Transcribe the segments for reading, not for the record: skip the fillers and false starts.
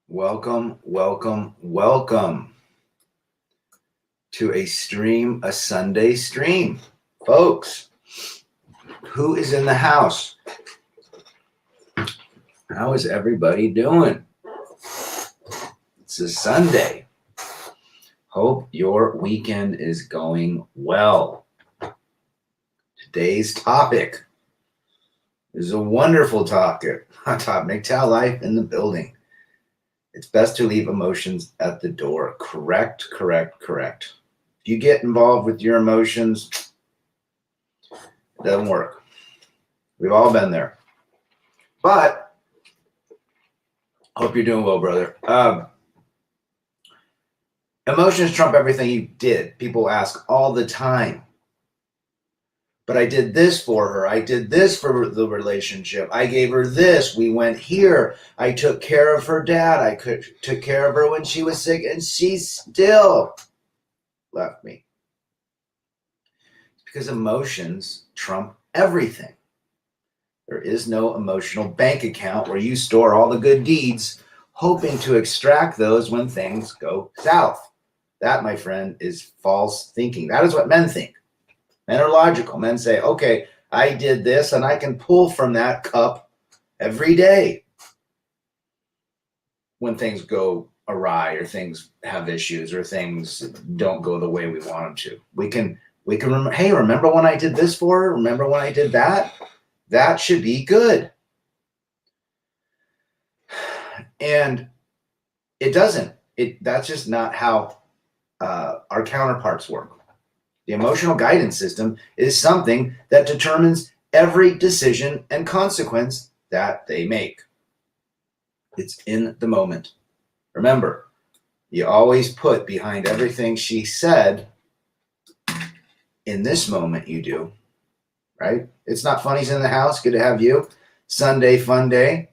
Welcome, welcome, welcome to a Sunday stream. Folks, who is in the house? How is everybody doing? It's a Sunday. Hope your weekend is going well. Today's topic is a wonderful topic. MGTOW life in the building. It's best to leave emotions at the door. Correct. If you get involved with your emotions, it doesn't work. We've all been there. But I hope you're doing well, brother. Emotions trump everything you did. People ask all the time. But I did this for her. I did this for the relationship. I gave her this. We went here. I took care of her dad. I took care of her when she was sick, and she still left me. Because emotions trump everything. There is no emotional bank account where you store all the good deeds, hoping to extract those when things go south. That, my friend, is false thinking. That is what men think. Men are logical. Men say, okay, I did this and I can pull from that cup every day when things go awry or things have issues or things don't go the way we want them to. We can remember, hey, remember when I did this for her? Remember when I did that? That should be good. And it doesn't. That's just not how our counterparts work. The emotional guidance system is something that determines every decision and consequence that they make. It's in the moment. Remember, you always put behind everything she said, in this moment you do, right? It's not funny's in the house. Good to have you. Sunday fun day.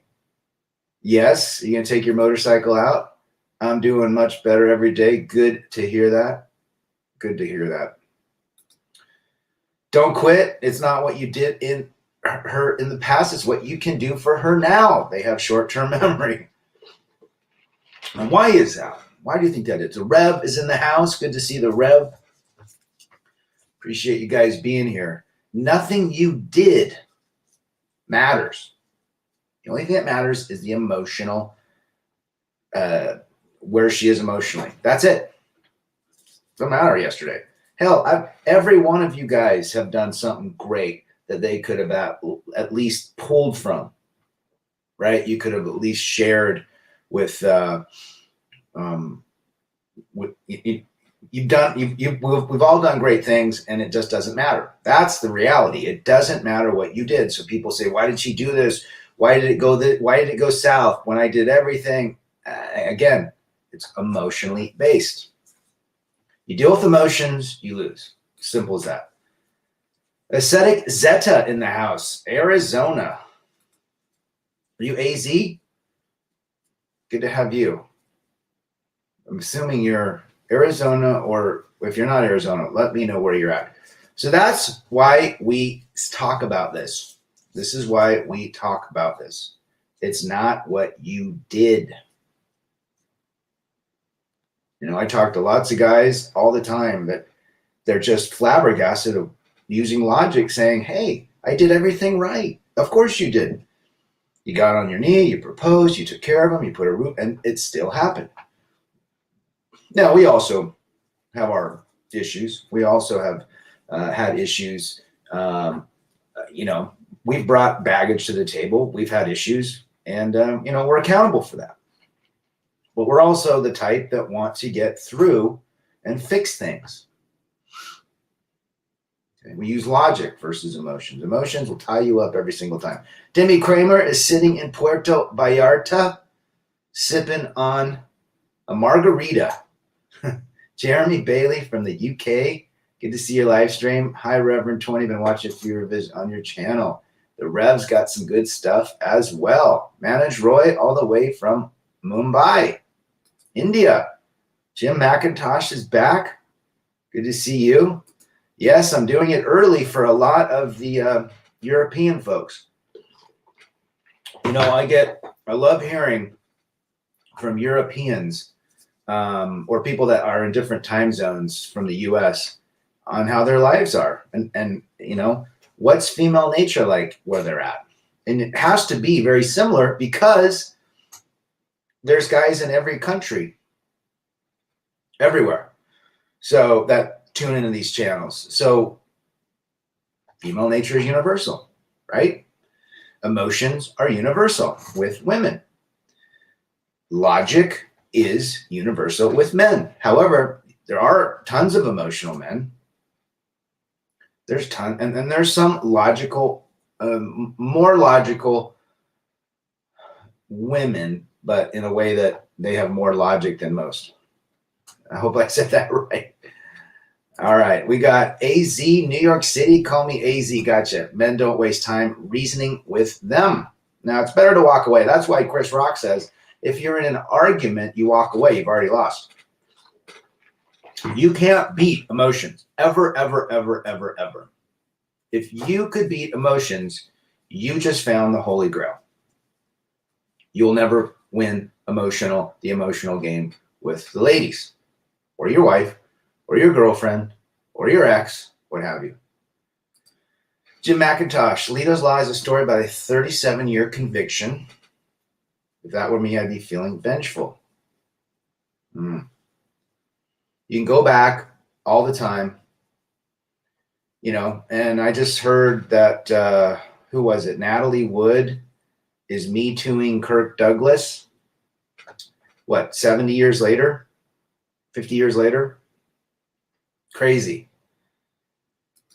Yes, you're going to take your motorcycle out. I'm doing much better every day. Good to hear that. Good to hear that. Don't quit. It's not what you did in her in the past. It's what you can do for her now. They have short-term memory. And why is that? Why do you think that is? The Rev is in the house. Good to see the Rev. Appreciate you guys being here. Nothing you did matters. The only thing that matters is the emotional, where she is emotionally. That's it. Doesn't matter yesterday. Hell, every one of you guys have done something great that they could have at least pulled from, right? You could have at least shared with we've all done great things, and it just doesn't matter. That's the reality. It doesn't matter what you did. So people say, "Why did she do this? Why did it go why did it go south when I did everything?" Again, it's emotionally based. You deal with emotions, you lose. Simple as that. Ascetic Zeta in the house, Arizona. Are you AZ? Good to have you. I'm assuming you're Arizona, or if you're not Arizona, let me know where you're at. So that's why we talk about this. This is why we talk about this. It's not what you did. You know, I talk to lots of guys all the time that they're just flabbergasted of using logic, saying, hey, I did everything right. Of course you did. You got on your knee, you proposed, you took care of them, you put a roof, and it still happened. Now, we also have our issues. We also have had issues. We've brought baggage to the table. We've had issues, and, we're accountable for that. But we're also the type that want to get through and fix things. Okay? We use logic versus emotions. Emotions will tie you up every single time. Demi Kramer is sitting in Puerto Vallarta, sipping on a margarita. Jeremy Bailey from the UK. Good to see your live stream. Hi, Reverend 20. Been watching a few reviews on your channel. The Rev's got some good stuff as well. Manoj Roy all the way from Mumbai, India. Jim McIntosh is back. Good to see you. Yes, I'm doing it early for a lot of the European folks. I love hearing from Europeans or people that are in different time zones from the US on how their lives are. And you know, what's female nature like where they're at? And it has to be very similar because there's guys in every country, everywhere. So that tune into these channels. So female nature is universal, right? Emotions are universal with women. Logic is universal with men. However, there are tons of emotional men. There's and there's some logical, more logical women, but in a way that they have more logic than most. I hope I said that right. All right, we got AZ, New York City. Call me AZ. Gotcha. Men don't waste time reasoning with them. Now, it's better to walk away. That's why Chris Rock says, if you're in an argument, you walk away. You've already lost. You can't beat emotions. Ever, ever, ever, ever, ever. If you could beat emotions, you just found the Holy Grail. You'll never win the emotional game with the ladies or your wife or your girlfriend or your ex, what have you. Jim McIntosh, Leto's Law is a story about a 37-year conviction. If that were me, I'd be feeling vengeful. You can go back all the time, you know, and I just heard that, who was it? Natalie Wood is Me Tooing Kirk Douglas. What, 70 years later? 50 years later? Crazy.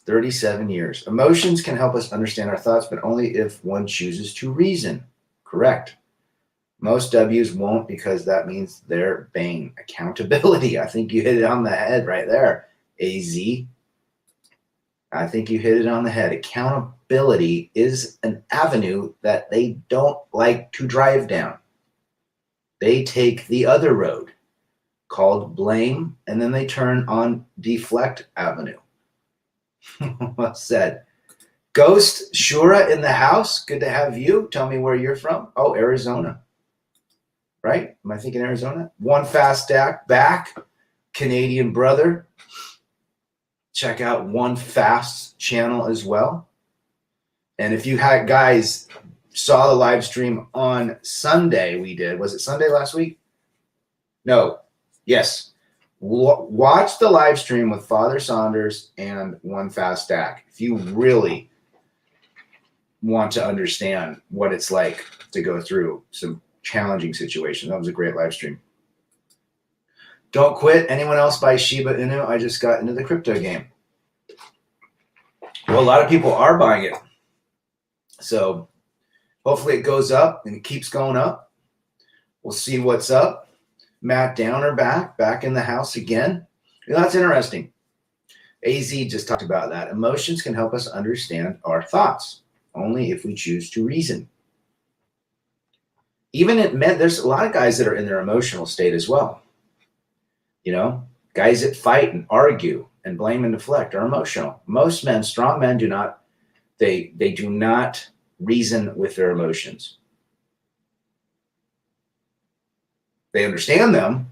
37 years. Emotions can help us understand our thoughts, but only if one chooses to reason. Correct. Most W's won't because that means they're bane. Accountability. I think you hit it on the head right there, AZ. I think you hit it on the head. Accountability is an avenue that they don't like to drive down. They take the other road called blame, and then they turn on deflect avenue. Well said. Ghost Shura in the house. Good to have you. Tell me where you're from. Oh, Arizona. Right? Am I thinking Arizona? One Fast Stack back. Canadian brother. Check out One Fast channel as well. And if you had guys saw the live stream on Sunday, we did. Was it Sunday last week? No. Yes. Watch the live stream with Father Saunders and One Fast Stack. If you really want to understand what it's like to go through some challenging situations. That was a great live stream. Don't quit. Anyone else buy Shiba Inu? I just got into the crypto game. Well, a lot of people are buying it. So hopefully it goes up and it keeps going up. We'll see what's up. Matt Downer back in the house again. That's interesting. AZ just talked about that. Emotions can help us understand our thoughts only if we choose to reason. Even it meant there's a lot of guys that are in their emotional state as well. You know, guys that fight and argue and blame and deflect are emotional. Most men, strong men, do not reason with their emotions. They understand them,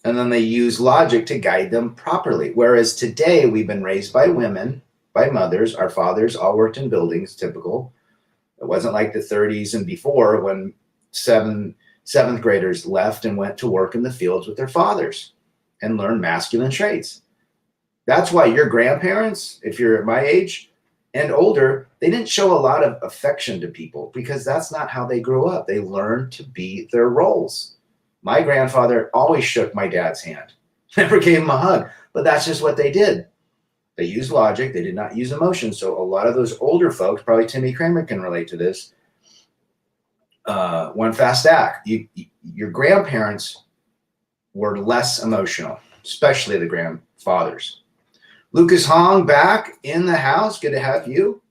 and then they use logic to guide them properly. Whereas today, we've been raised by women, by mothers. Our fathers all worked in buildings, typical. It wasn't like the 30s and before when seventh graders left and went to work in the fields with their fathers and learned masculine traits. That's why your grandparents, if you're my age and older, they didn't show a lot of affection to people because that's not how they grew up. They learned to be their roles. My grandfather always shook my dad's hand, never gave him a hug, but that's just what they did. They used logic. They did not use emotion. So a lot of those older folks, probably Timmy Kramer can relate to this. One Fast Stack. Your grandparents were less emotional, especially the grandfathers. Lucas Hong back in the house. Good to have you.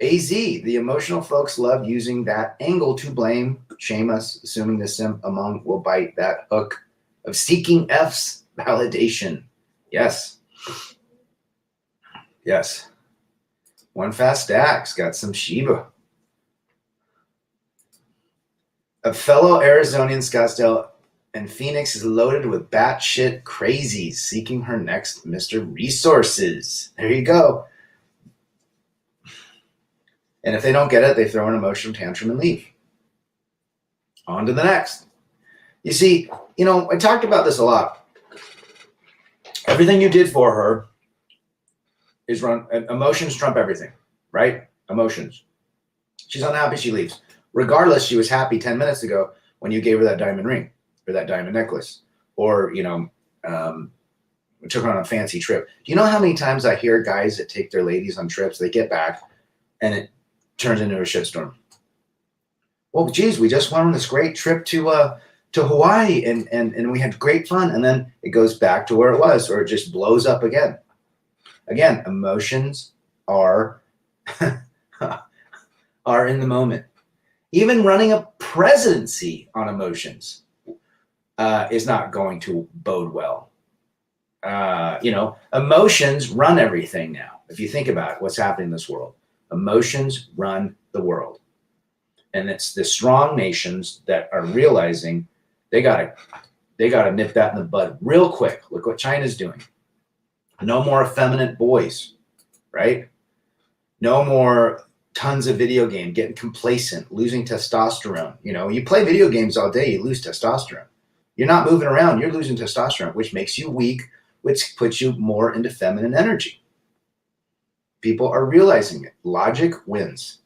AZ, the emotional folks love using that angle to blame, shame us, assuming the simp among will bite that hook of seeking F's validation. Yes. Yes. One Fast Stack's got some Shiba. A fellow Arizonian, Scottsdale and Phoenix is loaded with batshit crazies seeking her next Mr. Resources. There you go. And if they don't get it, they throw an emotional tantrum and leave. On to the next. You see, I talked about this a lot. Everything you did for her is run. Emotions trump everything, right? Emotions. She's unhappy, she leaves. Regardless, she was happy 10 minutes ago when you gave her that diamond ring or that diamond necklace, or, took her on a fancy trip. Do you know how many times I hear guys that take their ladies on trips, they get back and it turns into a shitstorm? Well, geez, we just went on this great trip to Hawaii and we had great fun. And then it goes back to where it was, or it just blows up again. Again, emotions are are in the moment. Even running a presidency on emotions is not going to bode well. Emotions run everything now. If you think about it, what's happening in this world, emotions run the world. And it's the strong nations that are realizing they gotta nip that in the bud real quick. Look what China's doing. No more effeminate boys, right? No more tons of video game, getting complacent, losing testosterone. You play video games all day, you lose testosterone. You're not moving around, you're losing testosterone, which makes you weak, which puts you more into feminine energy. People are realizing it. Logic wins,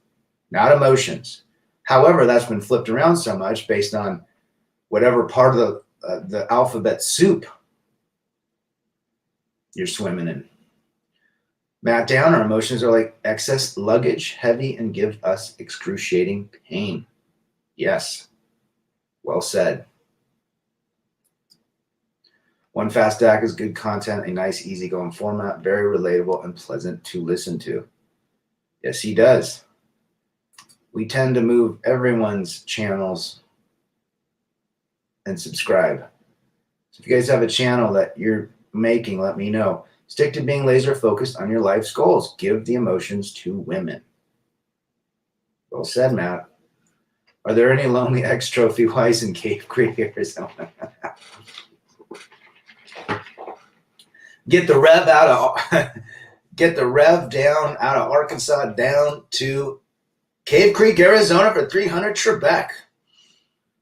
not emotions. However, that's been flipped around so much based on whatever part of the alphabet soup you're swimming in. Matt down, our emotions are like excess luggage, heavy, and give us excruciating pain. Yes, well said. One Fast Act is good content, a nice, easygoing format, very relatable and pleasant to listen to. Yes, he does. We tend to move everyone's channels and subscribe. So if you guys have a channel that you're making, let me know. Stick to being laser focused on your life's goals. Give the emotions to women. Well said, Matt. Are there any lonely ex-trophy wives in Cave Creek, Arizona? Get the rev down out of Arkansas down to Cave Creek, Arizona for 300 Trebek.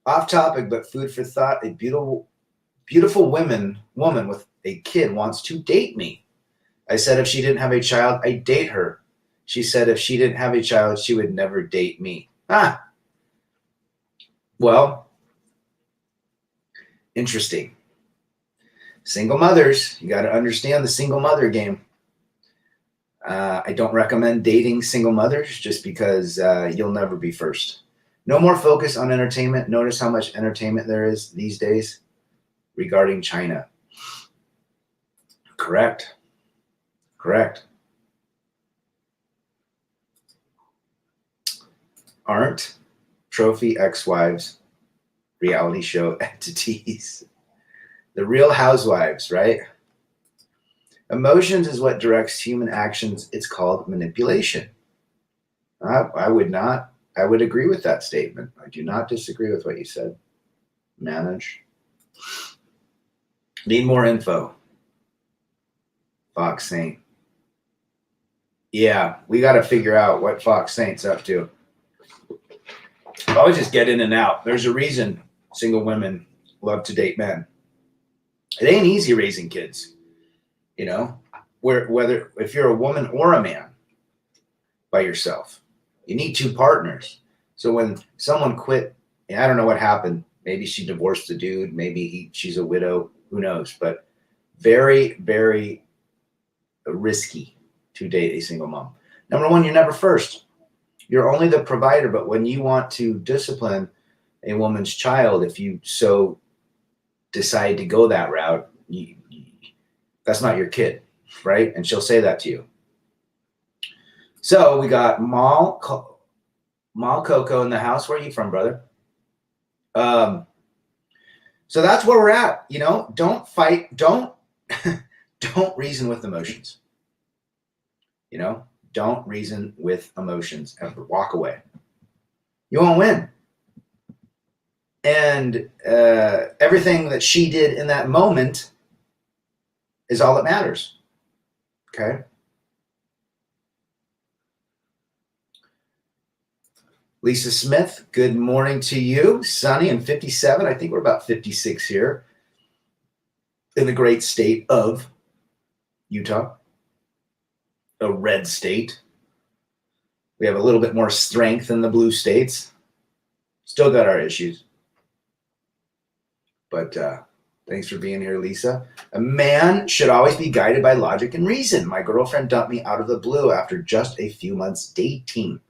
Off topic, but food for thought. A beautiful woman with a kid wants to date me. I said if she didn't have a child, I'd date her. She said if she didn't have a child, she would never date me. Well, interesting. Single mothers, you got to understand the single mother game. I don't recommend dating single mothers just because you'll never be first. No more focus on entertainment. Notice how much entertainment there is these days regarding China. Correct. Aren't trophy ex-wives reality show entities? The Real Housewives, right? Emotions is what directs human actions. It's called manipulation. I would agree with that statement. I do not disagree with what you said. Manage. Need more info. Fox Saint. Yeah, we got to figure out what Fox Saint's up to. Always just get in and out. There's a reason single women love to date men. It ain't easy raising kids, whether if you're a woman or a man by yourself, you need two partners. So when someone quit, I don't know what happened. Maybe she divorced the dude. Maybe she's a widow. Who knows? But very, very risky to date a single mom. Number one, you're never first. You're only the provider. But when you want to discipline a woman's child, if you so decide to go that route, that's not your kid, right? And she'll say that to you. So we got Mal Coco in the house. Where are you from, brother? So that's where we're at. Don't fight. Don't reason with emotions. Don't reason with emotions ever. Walk away. You won't win. And everything that she did in that moment is all that matters. Okay? Lisa Smith, good morning to you. Sunny and 57. I think we're about 56 here in the great state of Utah, a red state. We have a little bit more strength in the blue states. Still got our issues. But thanks for being here, Lisa. A man should always be guided by logic and reason. My girlfriend dumped me out of the blue after just a few months dating.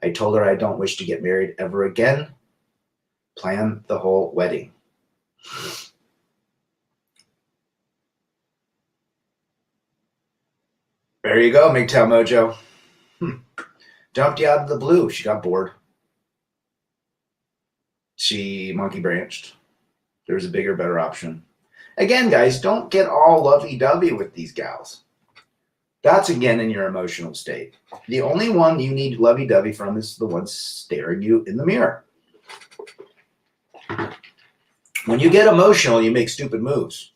I told her I don't wish to get married ever again. Plan the whole wedding. There you go, MGTOW Mojo. Dumped you out of the blue. She got bored. She monkey branched. There was a bigger, better option. Again, guys, don't get all lovey-dovey with these gals. That's, again, in your emotional state. The only one you need lovey-dovey from is the one staring you in the mirror. When you get emotional, you make stupid moves.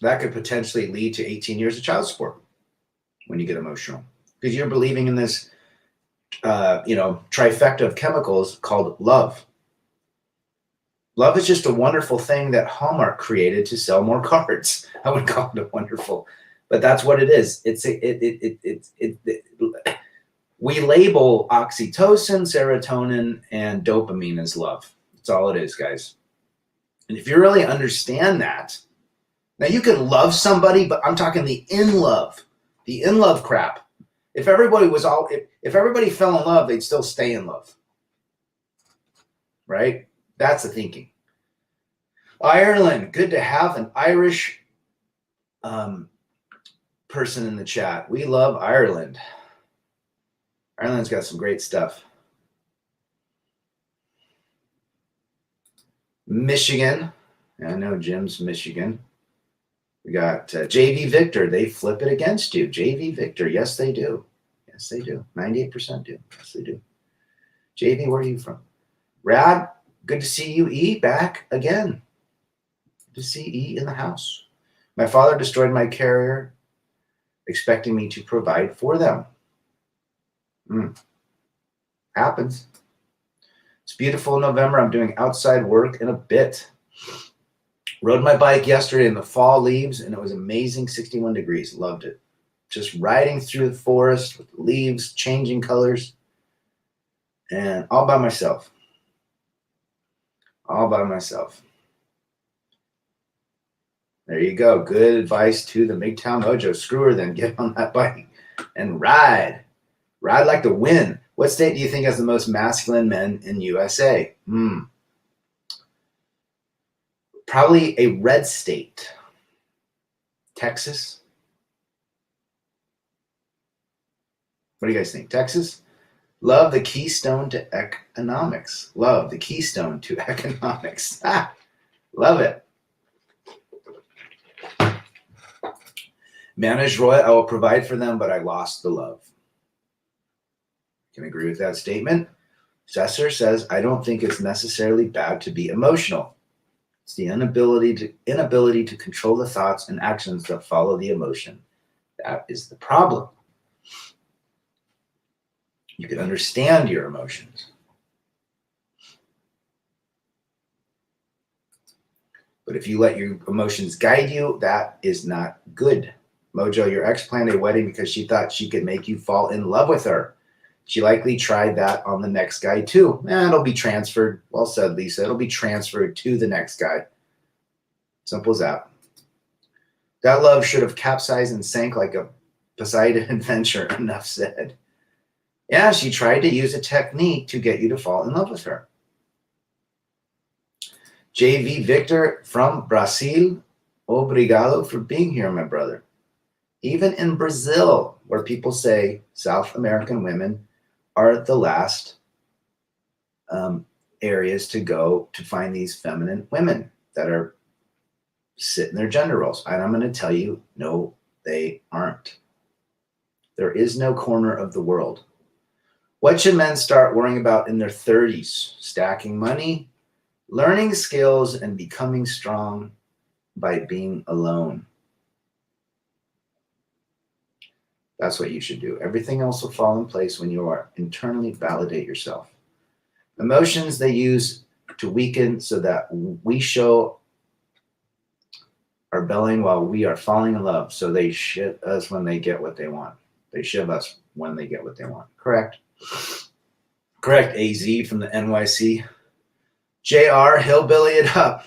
That could potentially lead to 18 years of child support when you get emotional. Because you're believing in this, trifecta of chemicals called love. Love is just a wonderful thing that Hallmark created to sell more cards. I would call it a wonderful, but that's what it is. We label oxytocin, serotonin, and dopamine as love. That's all it is, guys. And if you really understand that, now you can love somebody, but I'm talking the in love crap. If everybody fell in love, they'd still stay in love, right? That's the thinking. Ireland, good to have an Irish person in the chat. We love Ireland. Ireland's got some great stuff. Michigan. I know Jim's Michigan. We got JV Victor. They flip it against you. JV Victor. Yes, they do. Yes, they do. 98% do. Yes, they do. JV, where are you from? Rad, good to see you, E, back again. Good to see E in the house. My father destroyed my career, expecting me to provide for them. Happens. It's beautiful in November. I'm doing outside work in a bit. Rode my bike yesterday in the fall leaves, and it was amazing. 61 degrees. Loved it. Just riding through the forest with leaves changing colors, and all by myself. All by myself. There you go. Good advice to the MGTOW Mojo. Screw her then. Get on that bike and ride. Ride like the wind. What state do you think has the most masculine men in USA? Probably a red state. Texas? What do you guys think? Texas? Love the keystone to economics. Love the keystone to economics. Love it. Manage Roy, I will provide for them, but I lost the love. Can agree with that statement. Sesser says, I don't think it's necessarily bad to be emotional. It's the inability to control the thoughts and actions that follow the emotion. That is the problem. You can understand your emotions. But if you let your emotions guide you, that is not good. Mojo, your ex planned a wedding because she thought she could make you fall in love with her. She likely tried that on the next guy too. It'll be transferred. Well said, Lisa. It'll be transferred to the next guy. Simple as that. That love should have capsized and sank like a Poseidon adventure. Enough said. Yeah, she tried to use a technique to get you to fall in love with her. JV Victor from Brazil. Obrigado for being here, my brother. Even in Brazil, where people say South American women are the last areas to go to find these feminine women that are sit in their gender roles. And I'm going to tell you, no, they aren't. There is no corner of the world What should men start worrying about in their 30s? Stacking money, learning skills, and becoming strong by being alone. That's what you should do. Everything else will fall in place when you are internally validate yourself. Emotions they use to weaken so that we show our bellying while we are falling in love. So they shit us when they get what they want. They shiv us when they get what they want. Correct. Correct, AZ from the NYC. JR, hillbilly it up.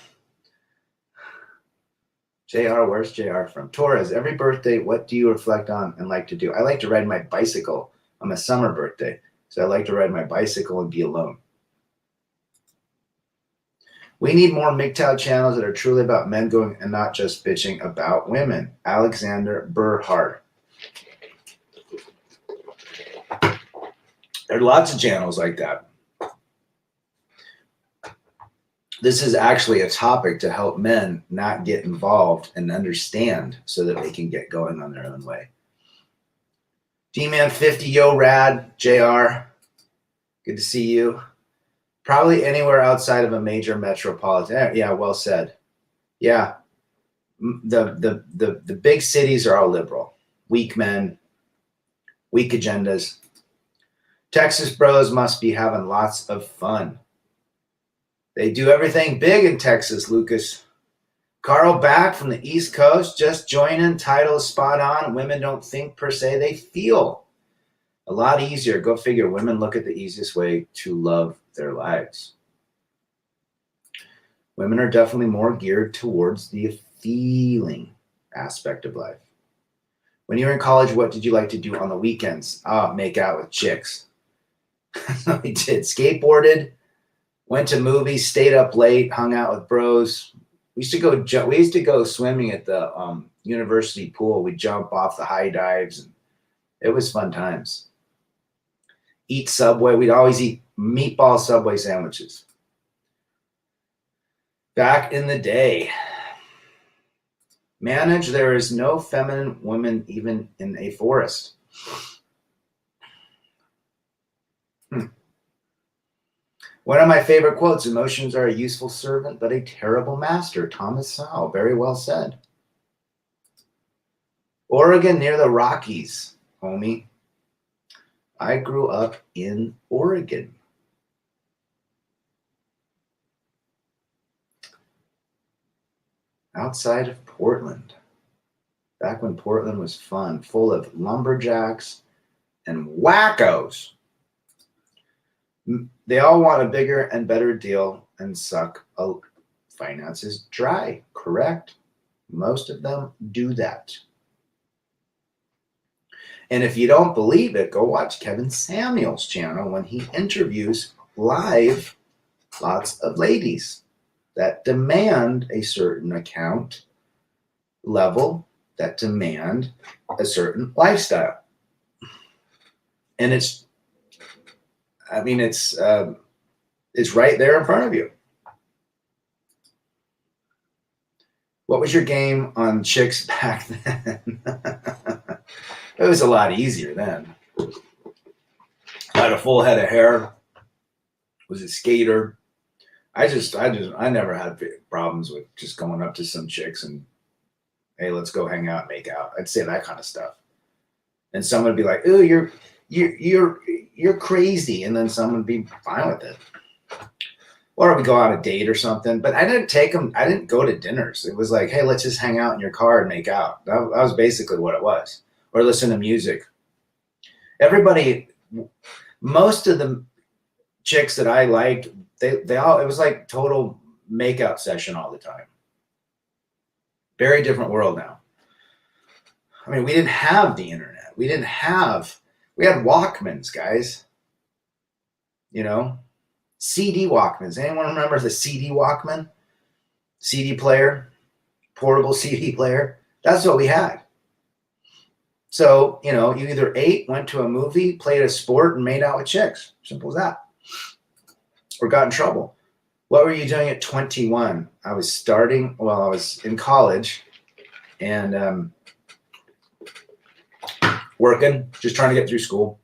JR, where's JR from? Torres, every birthday, what do you reflect on and like to do? I like to ride my bicycle on my summer birthday. So I like to ride my bicycle and be alone. We need more MGTOW channels that are truly about men going and not just bitching about women. Alexander Burhard. There are lots of channels like that. This is actually a topic to help men not get involved and understand so that they can get going on their own way. G-Man 50, yo, rad, JR. Good to see you. Probably anywhere outside of a major metropolitan. Yeah, well said. Yeah. The big cities are all liberal. Weak men, weak agendas. Texas bros must be having lots of fun. They do everything big in Texas, Lucas. Carl back from the East Coast, just joining, title spot on. Women don't think per se, they feel. A lot easier. Go figure. Women look at the easiest way to love their lives. Women are definitely more geared towards the feeling aspect of life. When you were in college, what did you like to do on the weekends? Make out with chicks. We did. Skateboarded. Went to movies, stayed up late, hung out with bros. We used to go swimming at the university pool. We'd jump off the high dives. And it was fun times. Eat Subway. We'd always eat meatball Subway sandwiches. Back in the day. Manage, there is no feminine woman even in a forest. One of my favorite quotes, emotions are a useful servant, but a terrible master. Thomas Sowell, very well said. Oregon near the Rockies, homie. I grew up in Oregon. Outside of Portland. Back when Portland was fun, full of lumberjacks and wackos. They all want a bigger and better deal and suck finances dry, correct? Most of them do that. And if you don't believe it, go watch Kevin Samuel's channel when he interviews live lots of ladies that demand a certain account level, that demand a certain lifestyle. And it's right there in front of you. What was your game on chicks back then? It was a lot easier then. I had a full head of hair. Was a skater. I never had problems with just going up to some chicks and, hey, let's go hang out, make out. I'd say that kind of stuff. And someone would be like, oh, you're crazy. And then someone would be fine with it. Or we go on a date or something. But I didn't go to dinners. It was like, hey, let's just hang out in your car and make out. That was basically what it was. Or listen to music. Most of the chicks that I liked, they all, it was like total makeout session all the time. Very different world now. I mean, we didn't have the internet. We had Walkmans, guys. You know, CD Walkmans. Anyone remember the CD Walkman? CD player, portable CD player. That's what we had. So, you know, you either ate, went to a movie, played a sport, and made out with chicks. Simple as that. Or got in trouble. What were you doing at 21? I was in college and working, just trying to get through school.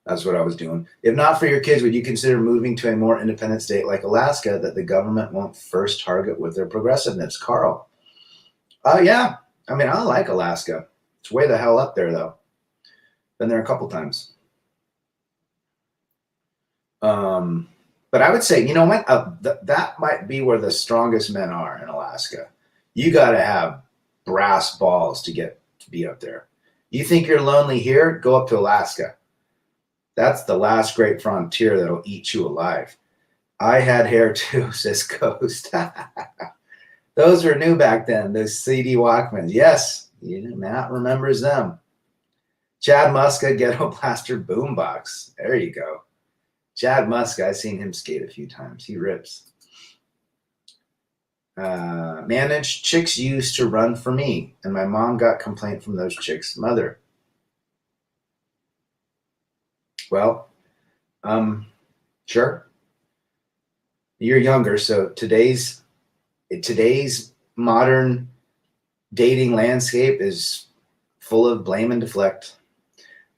That's what I was doing. If not for your kids, would you consider moving to a more independent state like Alaska that the government won't first target with their progressiveness? Carl. Yeah. I mean, I like Alaska. It's way the hell up there, though. Been there a couple times. But I would say, you know what? That might be where the strongest men are in Alaska. You got to have brass balls to be up there. You think you're lonely here? Go up to Alaska. That's the last great frontier that'll eat you alive. I had hair too, says Ghost. Those were new back then, those CD Walkmans. Yes, Matt remembers them. Chad Muska, Ghetto Blaster Boombox. There you go. Chad Muska, I've seen him skate a few times. He rips. Managed chicks used to run for me, and my mom got complaint from those chicks' mother. Well, sure. You're younger, so today's modern dating landscape is full of blame and deflect.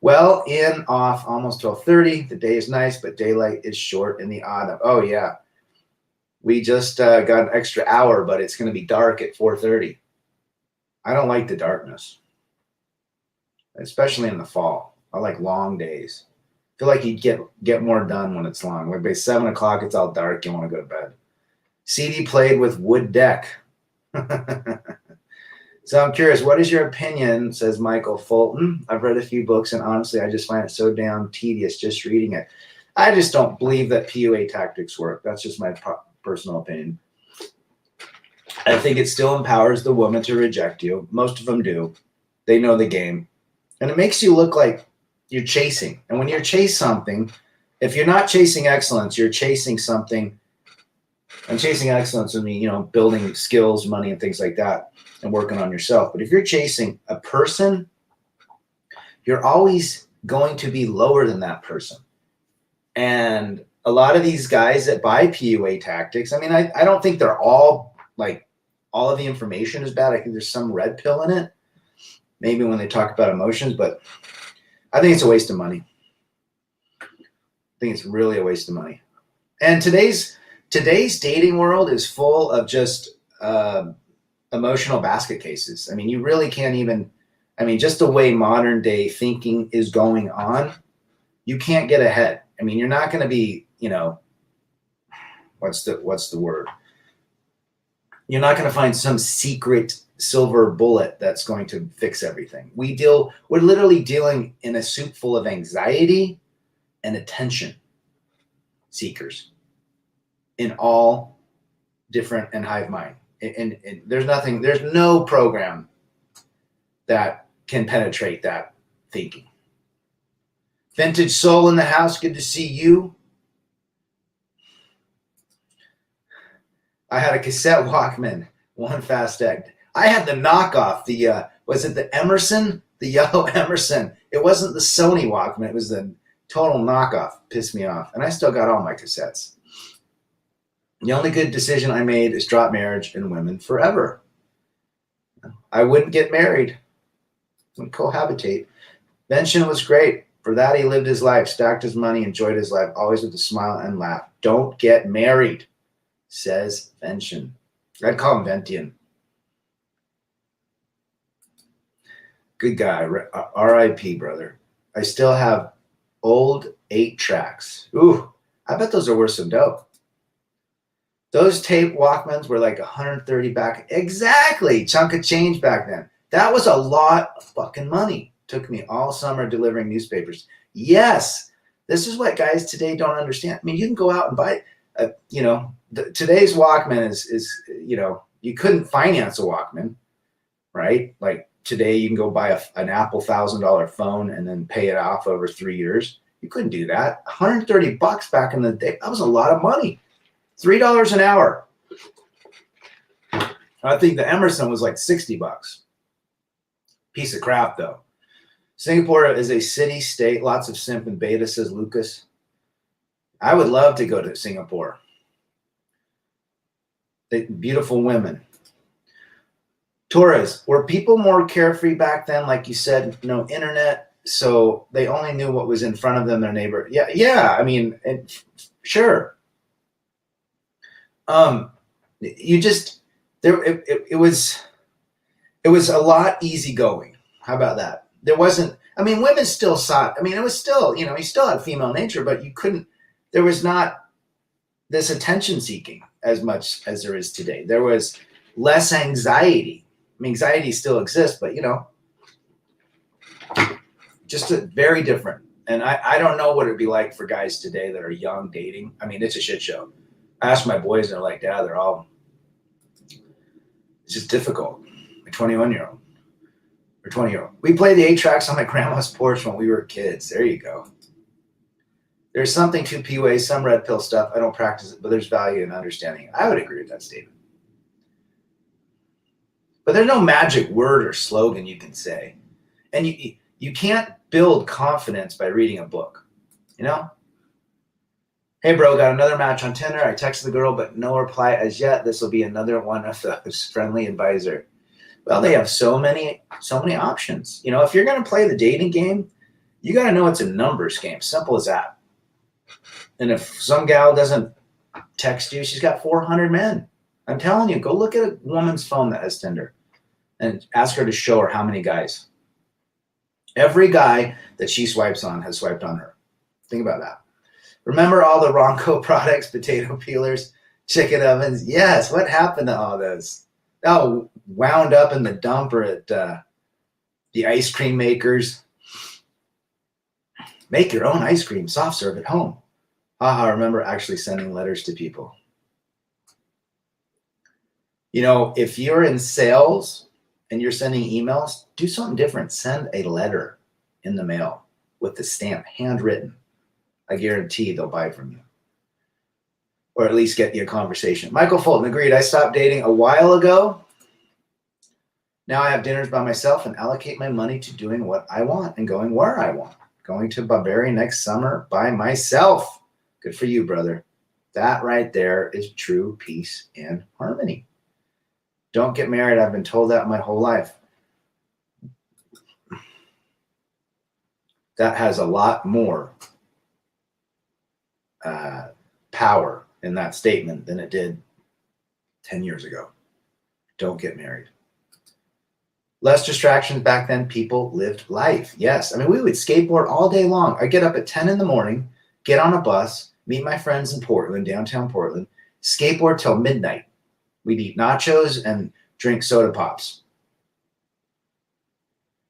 Well, in, off, almost 12:30. The day is nice, but daylight is short in the autumn. Oh, yeah. We just got an extra hour, but it's going to be dark at 4:30. I don't like the darkness, especially in the fall. I like long days. I feel like you get more done when it's long. Like by 7 o'clock, it's all dark. You want to go to bed. CD played with wood deck. So I'm curious, what is your opinion, says Michael Fulton. I've read a few books, and honestly, I just find it so damn tedious just reading it. I just don't believe that PUA tactics work. That's just my personal opinion. I think it still empowers the woman to reject you. Most of them do. They know the game. And it makes you look like you're chasing. And when you chase something, if you're not chasing excellence, you're chasing something. And chasing excellence would mean, building skills, money, and things like that, and working on yourself. But if you're chasing a person, you're always going to be lower than that person. And a lot of these guys that buy PUA tactics, I mean, I don't think they're all like all of the information is bad. I think there's some red pill in it, maybe when they talk about emotions, but I think it's a waste of money. I think it's really a waste of money. And today's dating world is full of just emotional basket cases. I mean, you really can't even, just the way modern day thinking is going on, you can't get ahead. I mean, you're not going to be, what's the word? You're not going to find some secret silver bullet that's going to fix everything. We're literally dealing in a soup full of anxiety and attention seekers in all different and hive mind. And there's no program that can penetrate that thinking. Vintage Soul in the house. Good to see you. I had a cassette Walkman, one fast egg. I had the knockoff, was it the Emerson? The yellow Emerson. It wasn't the Sony Walkman. It was the total knockoff. Pissed me off. And I still got all my cassettes. The only good decision I made is drop marriage and women forever. I wouldn't get married. Wouldn't cohabitate. Vention was great. For that, he lived his life, stacked his money, enjoyed his life, always with a smile and laugh. Don't get married, says Vention. I'd call him Ventian. Good guy. R.I.P., brother. I still have old 8 tracks. Ooh, I bet those are worth some dough. Those tape Walkmans were like 130 back. Exactly. Chunk of change back then. That was a lot of fucking money. Took me all summer delivering newspapers. Yes. This is what guys today don't understand. I mean, you can go out and buy, today's Walkman is you couldn't finance a Walkman, right? Like today you can go buy an Apple $1,000 phone and then pay it off over 3 years. You couldn't do that. $130 back in the day. That was a lot of money. $3 an hour. I think the Emerson was like $60. Piece of crap though. Singapore is a city-state. Lots of simp and beta, says Lucas. I would love to go to Singapore. Beautiful women. Torres, were people more carefree back then? Like you said, no internet, so they only knew what was in front of them, their neighbor. Yeah. I mean, sure. You just there. It was a lot easygoing. How about that? There wasn't. I mean, women still sought. I mean, it was still, you still had female nature, but you couldn't. There was not this attention seeking as much as there is today. There was less anxiety. I mean, anxiety still exists, but just very different. And I don't know what it'd be like for guys today that are young dating. I mean, it's a shit show. I ask my boys, and they're like, Dad, it's just difficult. My 21-year-old or 20-year-old. We played the 8-tracks on my grandma's porch when we were kids. There you go. There's something to PUA, some red pill stuff. I don't practice it, but there's value in understanding. I would agree with that statement. But there's no magic word or slogan you can say. And you can't build confidence by reading a book, Hey, bro, got another match on Tinder. I texted the girl, but no reply as yet. This will be another one of those. Friendly advisor. Well, they have so many options. If you're going to play the dating game, you got to know it's a numbers game. Simple as that. And if some gal doesn't text you, she's got 400 men. I'm telling you, go look at a woman's phone that has Tinder and ask her to show her how many guys. Every guy that she swipes on has swiped on her. Think about that. Remember all the Ronco products, potato peelers, chicken ovens? Yes, what happened to all those? Oh, wound up in the dumper at the ice cream makers. Make your own ice cream, soft serve at home. Haha, remember actually sending letters to people. If you're in sales and you're sending emails, do something different. Send a letter in the mail with the stamp, handwritten. I guarantee they'll buy from you. Or at least get you a conversation. Michael Fulton agreed. I stopped dating a while ago. Now I have dinners by myself and allocate my money to doing what I want and going where I want. Going to Bavaria next summer by myself. Good for you, brother. That right there is true peace and harmony. Don't get married. I've been told that my whole life. That has a lot more power in that statement than it did 10 years ago. Don't get married. Less distractions back then. People lived life. Yes. I mean, we would skateboard all day long. I get up at 10 in the morning, get on a bus, meet my friends in Portland, downtown Portland, skateboard till midnight. We'd eat nachos and drink soda pops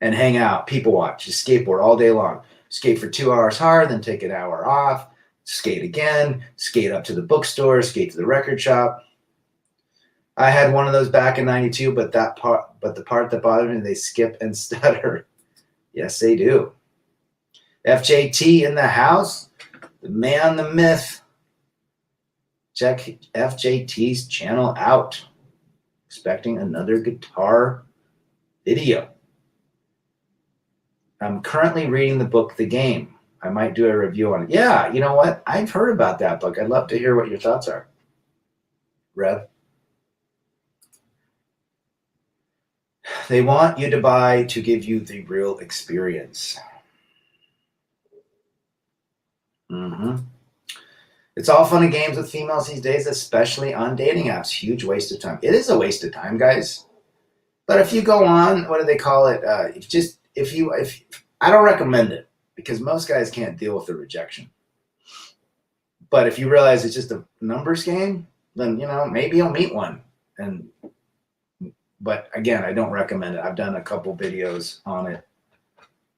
and hang out, people watch, just skateboard all day long. Skate for 2 hours hard, then take an hour off, skate again, skate up to the bookstore, skate to the record shop. I had one of those back in 92, but the part that bothered me, they skip and stutter. Yes, they do. FJT in the house, the man, the myth. Check FJT's channel out. Expecting another guitar video. I'm currently reading the book, The Game. I might do a review on it. Yeah, you know what? I've heard about that book. I'd love to hear what your thoughts are. Rev? They want you to buy to give you the real experience. It's all fun and games with females these days, especially on dating apps. Huge waste of time. It is a waste of time, guys. But if you go on, what do they call it? If I don't recommend it because most guys can't deal with the rejection. But if you realize it's just a numbers game, then maybe you'll meet one. But again, I don't recommend it. I've done a couple videos on it,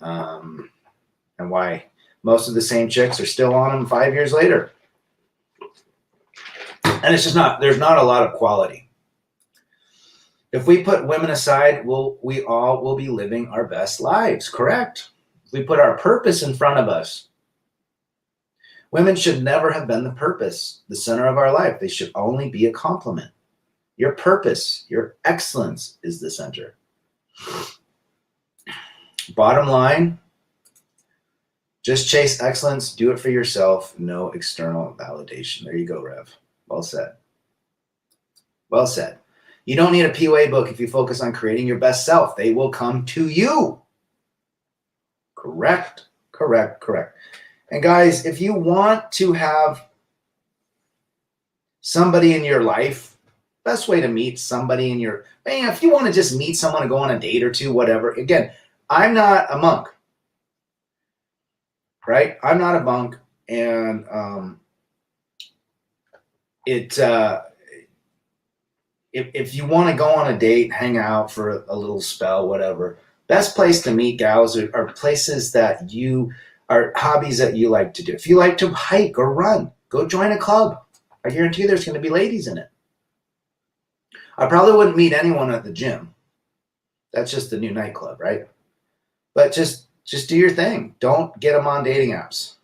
and why most of the same chicks are still on them 5 years later. And it's just there's not a lot of quality. If we put women aside, we all will be living our best lives, correct? If we put our purpose in front of us. Women should never have been the purpose, the center of our life. They should only be a complement. Your purpose, your excellence is the center. Bottom line, just chase excellence, do it for yourself, no external validation. There you go, Rev. Well said. Well said. You don't need a PUA book if you focus on creating your best self. They will come to you. Correct. And guys, if you want to have somebody in your life, best way to meet somebody in your, man, if you want to just meet someone and go on a date or two, whatever. Again, I'm not a monk, right? I'm not a monk. And if you want to go on a date, hang out for a little spell, whatever, best place to meet gals are places that you are hobbies that you like to do. If you like to hike or run, go join a club. I guarantee there's going to be ladies in it. I probably wouldn't meet anyone at the gym. That's just the new nightclub, right? But just do your thing. Don't get them on dating apps.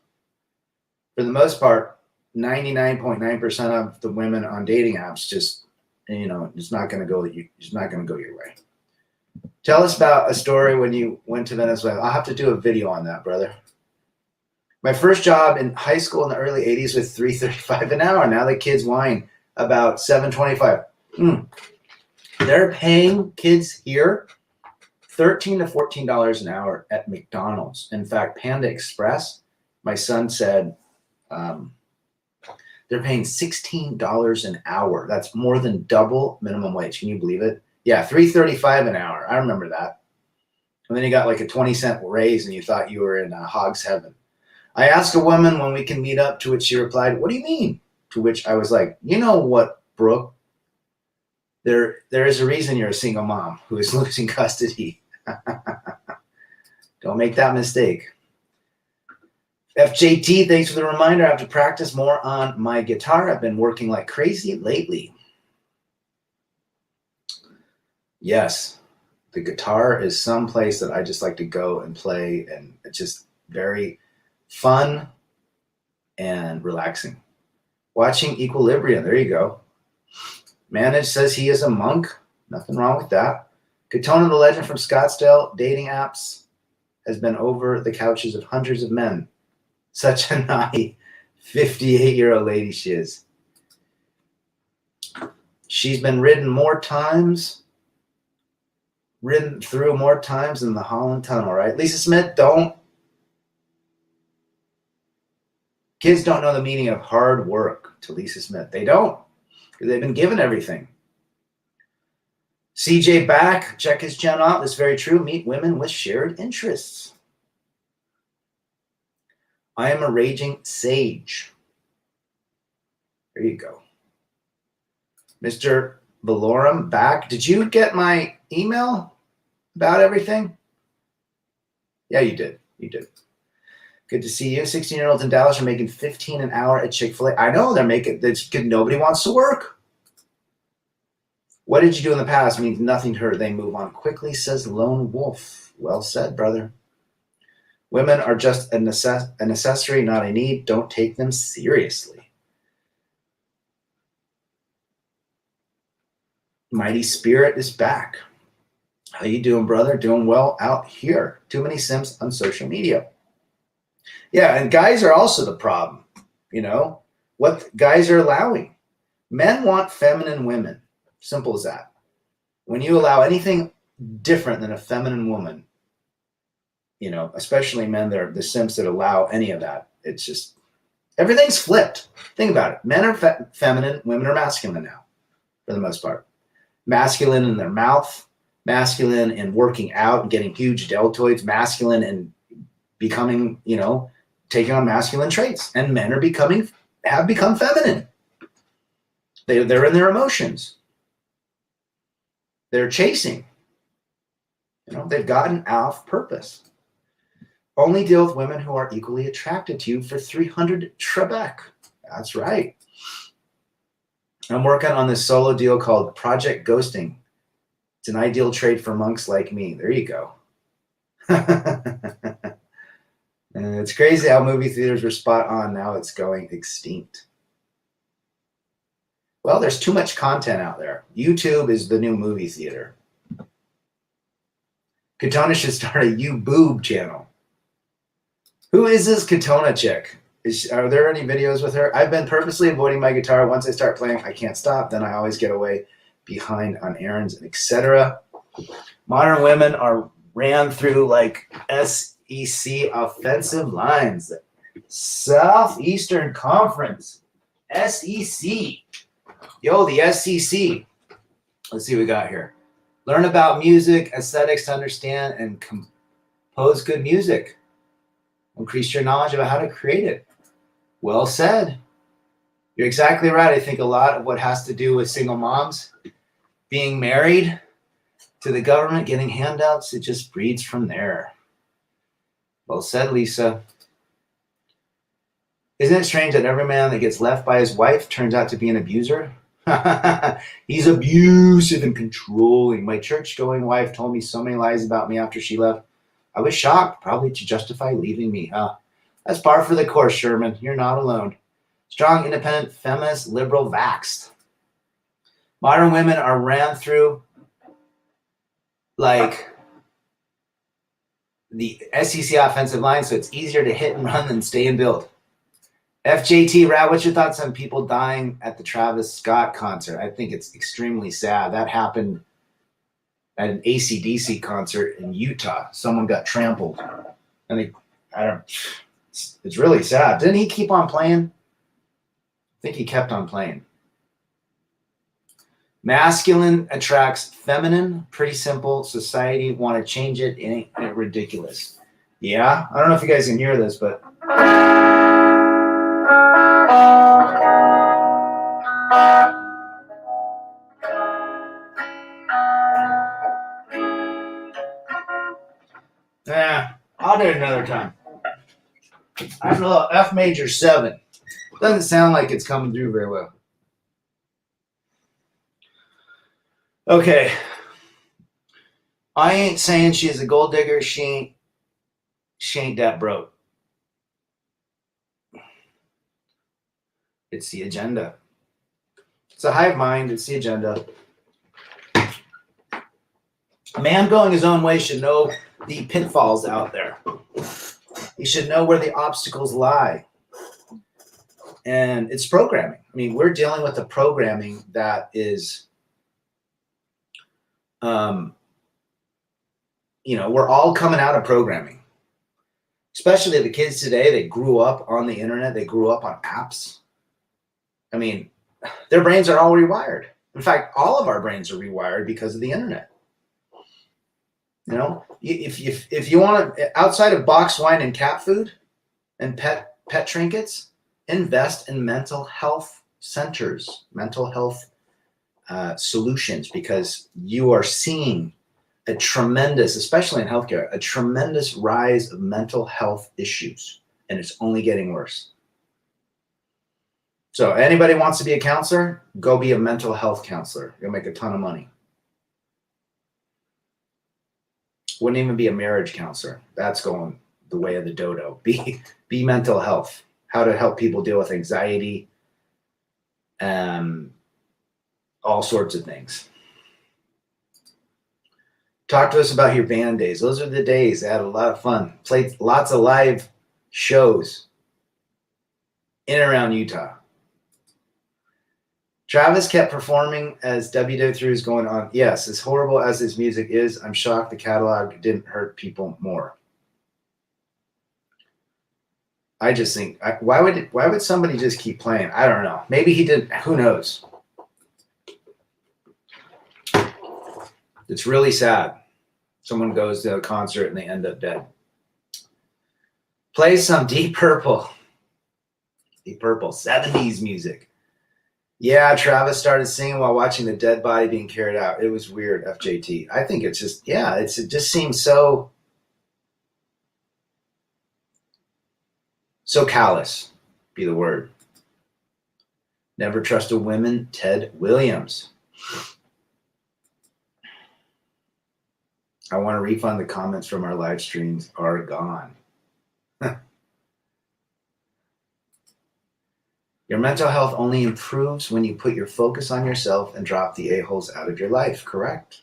For the most part, 99.9% of the women on dating apps just, it's not going to go your way. Tell us about a story when you went to Venezuela. I'll have to do a video on that, brother. My first job in high school in the early 80s was $3.35 an hour. Now the kids whine about $7.25. They're paying kids here $13 to $14 an hour at McDonald's. In fact, Panda Express, my son said, they're paying $16 an hour. That's more than double minimum wage. Can you believe it? Yeah, $3.35 an hour. I remember that. And then you got like a 20-cent raise and you thought you were in hog's heaven. I asked a woman when we can meet up, to which she replied, "What do you mean?" To which I was like, "You know what, Brooke? There is a reason you're a single mom who is losing custody." Don't make that mistake. FJT, thanks for the reminder. I have to practice more on my guitar. I've been working like crazy lately. Yes, the guitar is some place that I just like to go and play, and it's just very fun and relaxing. Watching Equilibrium. There you go. Manage says he is a monk. Nothing wrong with that. Katona the Legend from Scottsdale. Dating apps has been over the couches of hundreds of men. Such a naughty 58-year-old lady she is. She's been ridden through more times than the Holland Tunnel, right? Lisa Smith, kids don't know the meaning of hard work, to Lisa Smith. They don't, because they've been given everything. CJ Back, check his channel out. That's very true. Meet women with shared interests. I am a raging sage. There you go. Mr. Valorum Back. Did you get my email about everything? Yeah, you did. Good to see you. 16-year-olds in Dallas are making $15 an hour at Chick-fil-A. I know they're making that's good. Nobody wants to work. What did you do in the past means nothing to her. They move on quickly, says Lone Wolf. Well said, brother. Women are just an accessory, not a need. Don't take them seriously. Mighty Spirit is back. How you doing, brother? Doing well out here. Too many simps on social media. Yeah, and guys are also the problem. What guys are allowing. Men want feminine women. Simple as that. When you allow anything different than a feminine woman, especially men, they're the simps that allow any of that. It's just, everything's flipped. Think about it. Men are feminine, women are masculine now, for the most part. Masculine in their mouth, masculine in working out and getting huge deltoids, masculine in becoming, taking on masculine traits. And men have become feminine. They're in their emotions. They're chasing. They've gotten off purpose. Only deal with women who are equally attracted to you for 300 Trebek. That's right. I'm working on this solo deal called Project Ghosting. It's an ideal trade for monks like me. There you go. It's crazy how movie theaters were spot on. Now it's going extinct. Well, there's too much content out there. YouTube is the new movie theater. Katona should start a YouBoob channel. Who is this Katona chick? Are there any videos with her? I've been purposely avoiding my guitar. Once I start playing, I can't stop. Then I always get away behind on errands, etc. Modern women are ran through like SEC offensive lines. Southeastern Conference. SEC. Yo, the SEC. Let's see what we got here. Learn about music, aesthetics to understand, and compose good music. Increase your knowledge about how to create it. Well said. You're exactly right. I think a lot of what has to do with single moms being married to the government, getting handouts, it just breeds from there. Well said, Lisa. Isn't it strange that every man that gets left by his wife turns out to be an abuser? He's abusive and controlling. My church-going wife told me so many lies about me after she left. I was shocked, probably to justify leaving me. That's par for the course, Sherman. You're not alone. Strong, independent, feminist, liberal, vaxxed. Modern women are ran through like the SEC offensive line, so it's easier to hit and run than stay and build. FJT, Rad, what's your thoughts on people dying at the Travis Scott concert? I think it's extremely sad. That happened at an AC/DC concert in Utah. Someone got trampled. And it's really sad. Didn't he keep on playing? I think he kept on playing. Masculine attracts feminine. Pretty simple. Society want to change it. Ain't it ridiculous? Yeah. I don't know if you guys can hear this, but I'll do it another time. I have a little F major 7. Doesn't sound like it's coming through very well. Okay. I ain't saying she's a gold digger. She ain't that broke. It's the agenda. It's a hive mind. It's the agenda. A man going his own way should know the pitfalls out there. He should know where the obstacles lie. And it's programming. I mean, we're dealing with a programming that is, we're all coming out of programming. Especially the kids today, they grew up on the internet. They grew up on apps. I mean, their brains are all rewired. In fact, all of our brains are rewired because of the internet. You know, if you want to, outside of box wine and cat food and pet trinkets, invest in mental health centers, mental health solutions, because you are seeing a tremendous, especially in healthcare, a tremendous rise of mental health issues, and it's only getting worse. So anybody wants to be a counselor, go be a mental health counselor. You'll make a ton of money. Wouldn't even be a marriage counselor. That's going the way of the dodo. Be mental health. How to help people deal with anxiety, all sorts of things. Talk to us about your band days. Those are the days. I had a lot of fun. Played lots of live shows in and around Utah. Travis kept performing as WW3 was going on. Yes, as horrible as his music is, I'm shocked the catalog didn't hurt people more. I just think, why would somebody just keep playing? I don't know. Maybe he didn't. Who knows? It's really sad. Someone goes to a concert and they end up dead. Play some Deep Purple. Deep Purple, 70s music. Yeah, Travis started singing while watching the dead body being carried out. It was weird, FJT. I think it's just, it just seems so callous, be the word. Never trust a woman, Ted Williams. I want to refund the comments from our live streams are gone. Your mental health only improves when you put your focus on yourself and drop the a-holes out of your life, correct?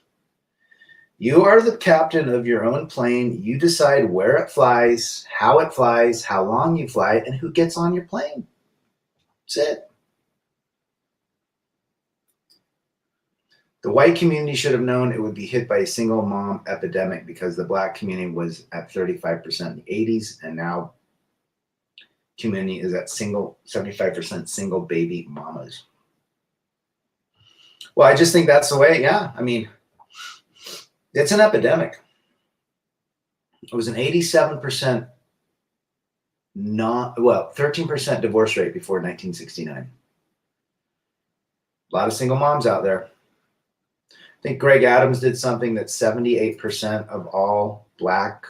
You are the captain of your own plane. You decide where it flies, how long you fly, and who gets on your plane. That's it. The white community should have known it would be hit by a single mom epidemic because the black community was at 35% in the 80s, and now community is at 75% single baby mamas. Well, I just think that's the way. Yeah, I mean, it's an epidemic. It was an 87% 13% divorce rate before 1969. A lot of single moms out there. I think Greg Adams did something that 78% of all black,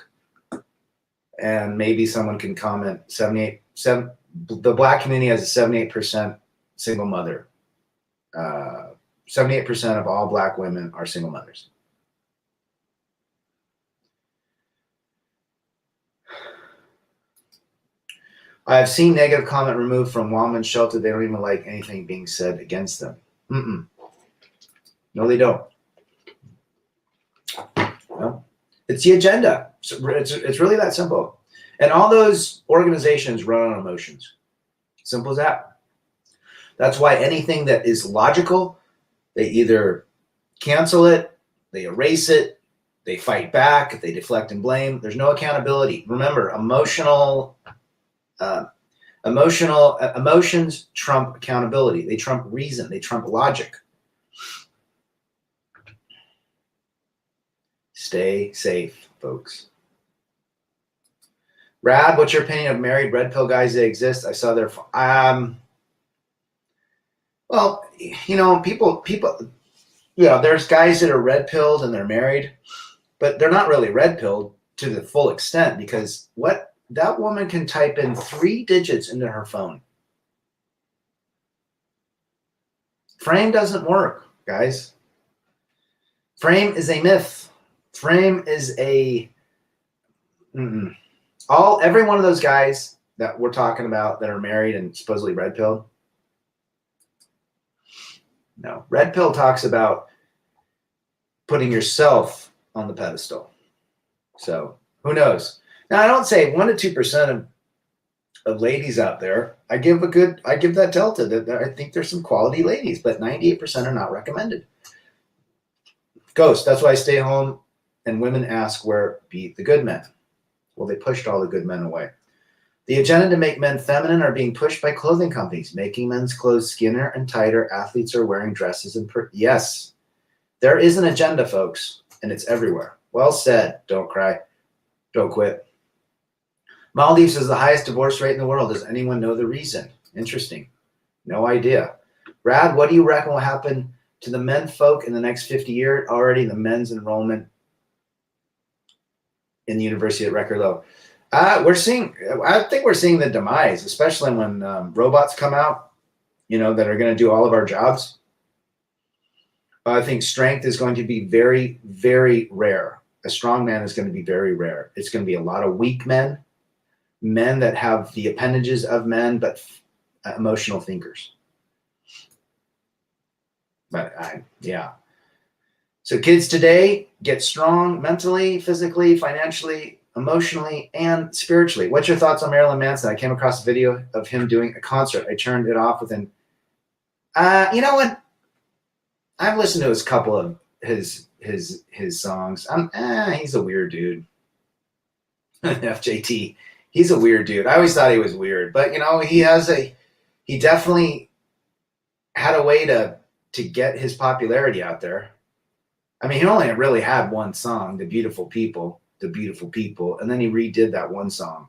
and maybe someone can comment, the black community has a 78% single mother. 78% of all black women are single mothers. I have seen negative comment removed from women's shelter. They don't even like anything being said against them. No, they don't. No. It's the agenda. It's really that simple. And all those organizations run on emotions. Simple as that. That's why anything that is logical, they either cancel it, they erase it, they fight back, they deflect and blame. There's no accountability. Remember, emotions trump accountability. They trump reason. They trump logic. Stay safe, folks. Rad, what's your opinion of married red pill guys that exist? I saw their well, people, there's guys that are red pilled and they're married, but they're not really red pilled to the full extent, because that woman can type in 3 digits into her phone. Frame doesn't work, guys. Frame is a myth. Frame is every one of those guys that we're talking about that are married and supposedly red pilled. No, red pill talks about putting yourself on the pedestal. So who knows? Now, I don't say 1% to 2% of ladies out there. I give that delta that I think there's some quality ladies, but 98% are not recommended. Ghost, that's why I stay home and women ask where be the good men. Well, they pushed all the good men away. The agenda to make men feminine are being pushed by clothing companies, making men's clothes skinnier and tighter. Athletes are wearing dresses and yes, there is an agenda, folks, and it's everywhere. Well said. Don't cry. Don't quit. Maldives has the highest divorce rate in the world. Does anyone know the reason? Interesting. No idea. Brad, what do you reckon will happen to the men folk in the next 50 years? Already the men's enrollment in the university at record low. I think we're seeing the demise, especially when robots come out, that are going to do all of our jobs. I think strength is going to be very, very rare. A strong man is going to be very rare. It's going to be a lot of weak men that have the appendages of men, but emotional thinkers. But yeah. So kids today get strong mentally, physically, financially, emotionally, and spiritually. What's your thoughts on Marilyn Manson? I came across a video of him doing a concert. I turned it off within. You know what? I've listened to a couple of his songs. He's a weird dude. FJT. He's a weird dude. I always thought he was weird, but he definitely had a way to get his popularity out there. I mean, he only really had one song, The Beautiful People, and then he redid that one song.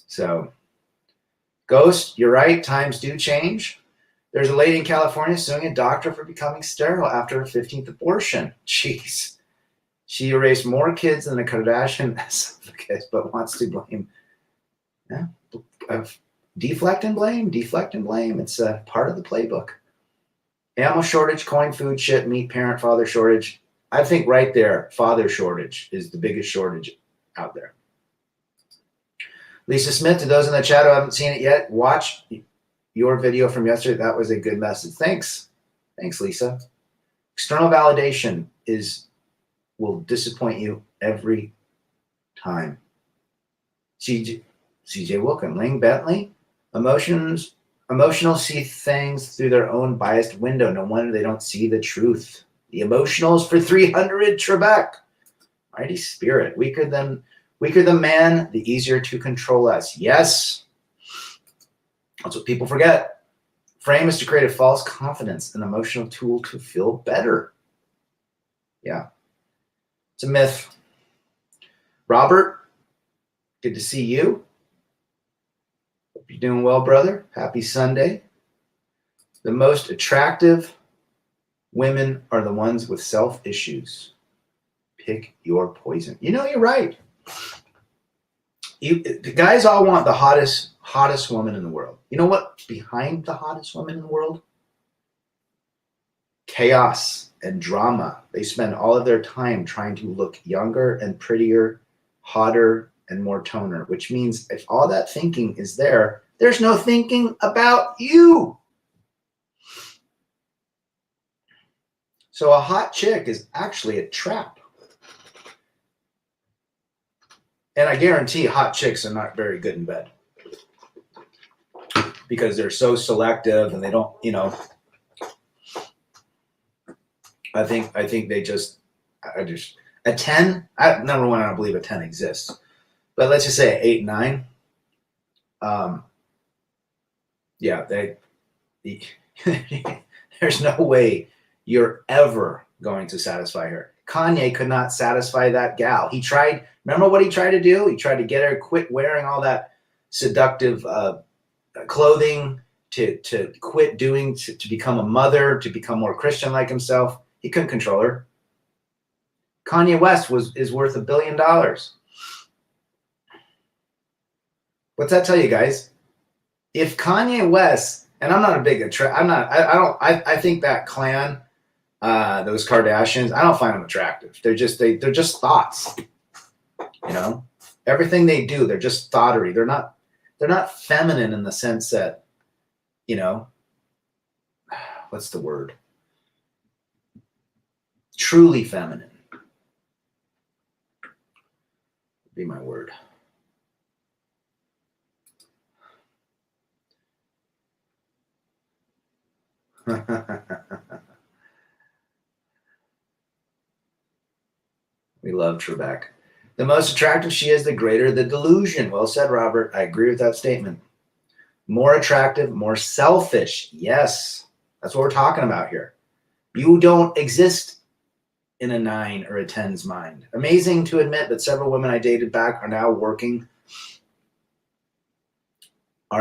So, Ghost, you're right. Times do change. There's a lady in California suing a doctor for becoming sterile after her 15th abortion. Jeez. She erased more kids than the Kardashian esophagus, but wants to blame. Deflect and blame. It's a part of the playbook. Ammo shortage, coin, food, shit, meat, parent, father shortage. I think right there, father shortage is the biggest shortage out there. Lisa Smith, to those in the chat who haven't seen it yet, watch your video from yesterday. That was a good message. Thanks, Lisa. External validation will disappoint you every time. CJ Wilkin, Ling Bentley, emotional see things through their own biased window. No wonder they don't see the truth. The emotionals for 300 Trebek. Mighty spirit, weaker than man, the easier to control us. Yes, that's what people forget. Frame is to create a false confidence, an emotional tool to feel better. Yeah, it's a myth. Robert, good to see you. Hope you're doing well, brother. Happy Sunday. The most attractive women are the ones with self issues. Pick your poison. You know, you're right. The guys all want the hottest woman in the world. You know what? Behind the hottest woman in the world? Chaos and drama. They spend all of their time trying to look younger and prettier, hotter and more toner, which means if all that thinking is there, there's no thinking about you. So a hot chick is actually a trap. And I guarantee hot chicks are not very good in bed because they're so selective and they don't, you know, I think they just a 10, number one, I don't believe a 10 exists, but let's just say 8, 9. Yeah, there's no way you're ever going to satisfy her. Kanye could not satisfy that gal. He tried. Remember what he tried to do? He tried to get her to quit wearing all that seductive clothing, to quit doing, to become a mother, to become more Christian like himself. He couldn't control her. Kanye West is worth $1 billion. What's that tell you guys? If Kanye West, and I'm not a big I think that clan, those Kardashians, I don't find them attractive. They're just thoughts. You know, everything they do, they're just thoughterly. They're not feminine in the sense that, you know, what's the word? Truly feminine would be my word. We love Trebek. The most attractive she is, the greater the delusion. Well said, Robert. I agree with that statement. More attractive, more selfish. Yes, that's what we're talking about here. You don't exist in a 9 or a 10's mind. Amazing to admit that several women I dated back are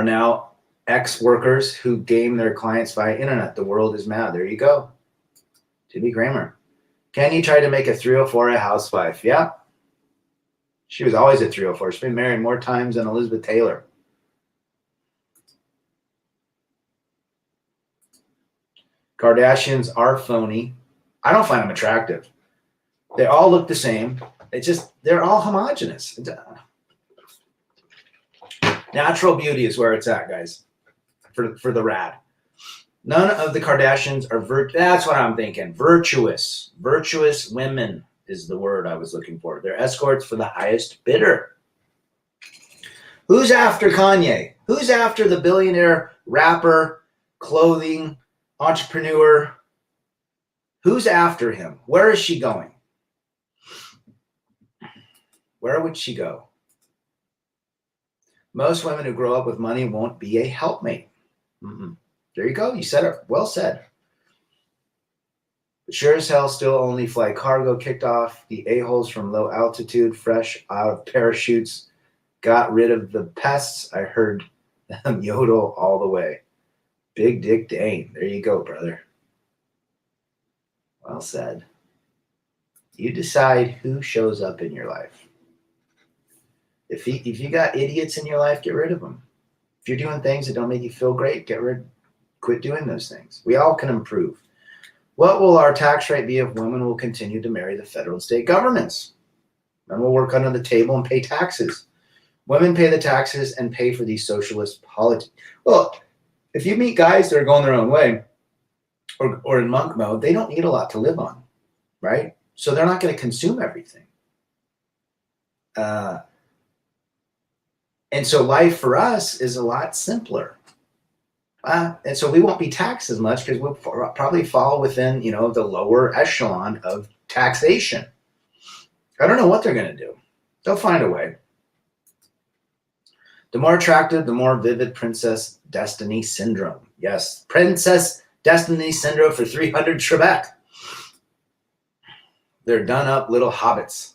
now ex-workers who game their clients via internet. The world is mad. There you go. Jimmy Kramer. Can you try to make a 304 a housewife? Yeah. She was always a 304. She's been married more times than Elizabeth Taylor. Kardashians are phony. I don't find them attractive. They all look the same. They're all homogenous. Natural beauty is where it's at, guys, for the rad. None of the Kardashians are that's what I'm thinking. Virtuous. Virtuous women is the word I was looking for. They're escorts for the highest bidder. Who's after Kanye? Who's after the billionaire rapper, clothing, entrepreneur? Who's after him? Where is she going? Where would she go? Most women who grow up with money won't be a helpmate. There you go. You said it. Well said. But sure as hell, still only fly cargo. Kicked off the a-holes from low altitude, fresh out of parachutes. Got rid of the pests. I heard them yodel all the way. Big Dick Dane. There you go, brother. Well said. You decide who shows up in your life. If you got idiots in your life, get rid of them. If you're doing things that don't make you feel great, quit doing those things. We all can improve. What will our tax rate be if women will continue to marry the federal and state governments? Men will work under the table and pay taxes. Women pay the taxes and pay for these socialist politics. Well, if you meet guys that are going their own way or in monk mode, they don't need a lot to live on, right? So they're not going to consume everything. And so life for us is a lot simpler. And so we won't be taxed as much because we'll probably fall within, the lower echelon of taxation. I don't know what they're going to do. They'll find a way. The more attractive, the more vivid Princess Destiny syndrome. Yes, Princess Destiny syndrome for 300 Trebek. They're done up little hobbits.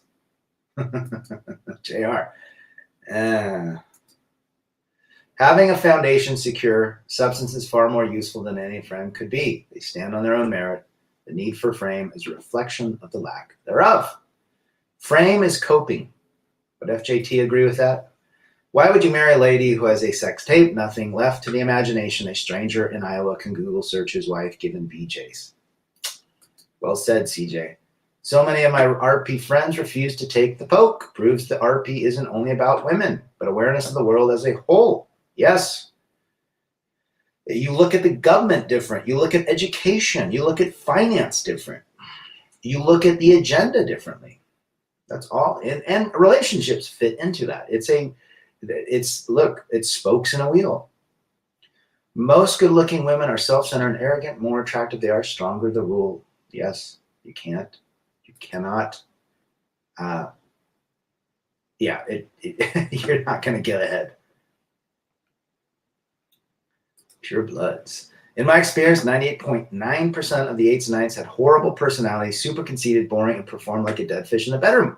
JR. Having a foundation secure, substance is far more useful than any frame could be. They stand on their own merit. The need for frame is a reflection of the lack thereof. Frame is coping. Would FJT agree with that? Why would you marry a lady who has a sex tape? Nothing left to the imagination. A stranger in Iowa can Google search his wife given BJs. Well said, CJ. So many of my RP friends refuse to take the poke. Proves that RP isn't only about women, but awareness of the world as a whole. Yes. You look at the government different. You look at education. You look at finance different. You look at the agenda differently. That's all. And relationships fit into that. It's spokes in a wheel. Most good-looking women are self-centered and arrogant. More attractive they are, stronger the rule. Yes, you cannot. You're not going to get ahead. Pure bloods. In my experience, 98.9% of the 8s and 9s had horrible personalities, super conceited, boring, and performed like a dead fish in the bedroom.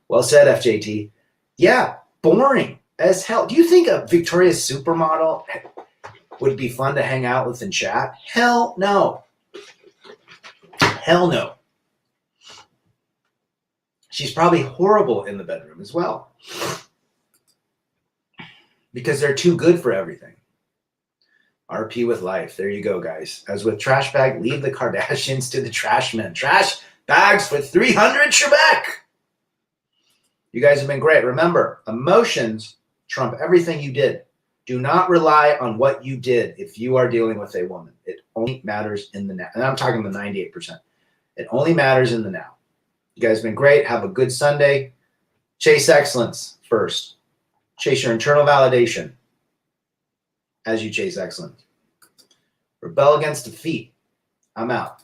Well said, FJT. Yeah, boring as hell. Do you think a Victoria's supermodel would be fun to hang out with and chat? Hell no. Hell no. She's probably horrible in the bedroom as well. Because they're too good for everything. RP with life. There you go, guys. As with trash bag, leave the Kardashians to the trash men. Trash bags for 300 Trebek. You guys have been great. Remember, emotions trump everything you did. Do not rely on what you did if you are dealing with a woman. It only matters in the now. And I'm talking the 98%. It only matters in the now. You guys have been great. Have a good Sunday. Chase excellence first. Chase your internal validation as you chase excellence. Rebel against defeat. I'm out.